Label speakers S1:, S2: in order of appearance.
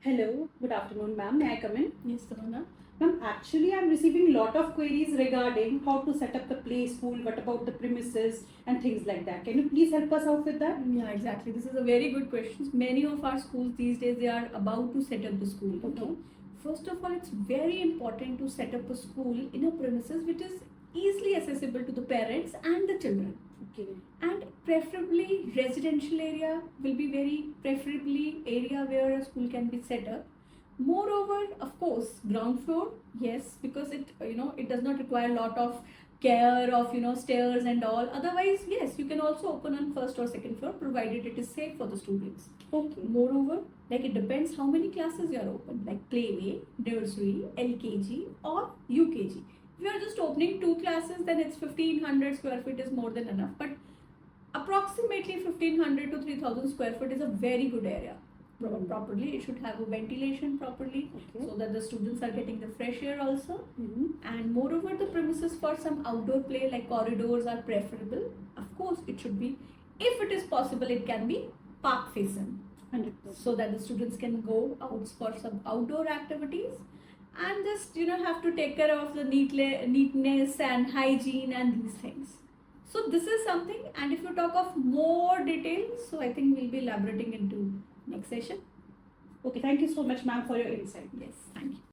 S1: Hello, good afternoon, ma'am. May I come in?
S2: Yes, Kamana.
S1: Ma'am, actually, I'm receiving a lot of queries regarding how to set up the play school, what about the premises, and things like that. Can you please help us out with that?
S2: Yeah, exactly. This is a very good question. Many of our schools these days, they are about to set up the school.
S1: Okay.
S2: First of all, it's very important to set up a school in a premises which is easily accessible to the parents and the children.
S1: Okay.
S2: And preferably residential area will be very preferably area where a school can be set up. Moreover, of course, ground floor, yes, because it does not require a lot of care of stairs and all. Otherwise, yes, you can also open on first or second floor provided it is safe for the students.
S1: Okay.
S2: Moreover, like it depends how many classes you are open, like playway, nursery, LKG or UKG. If you are just opening 2 classes, then it's 1500 square feet is more than enough. But approximately 1500 to 3000 square feet is a very good area. Properly, it should have a ventilation properly,
S1: Okay.
S2: so that the students are getting the fresh air also.
S1: Mm-hmm.
S2: And moreover, the premises for some outdoor play like corridors are preferable. Of course, it should be, if it is possible, it can be park facing,
S1: 100%.
S2: so that the students can go out for some outdoor activities and just have to take care of the neatness and hygiene and these things. So this is something, and if you talk of more details, so I think we'll be elaborating into next session.
S1: Okay, thank you so much, ma'am, for your insight.
S2: Yes, thank you.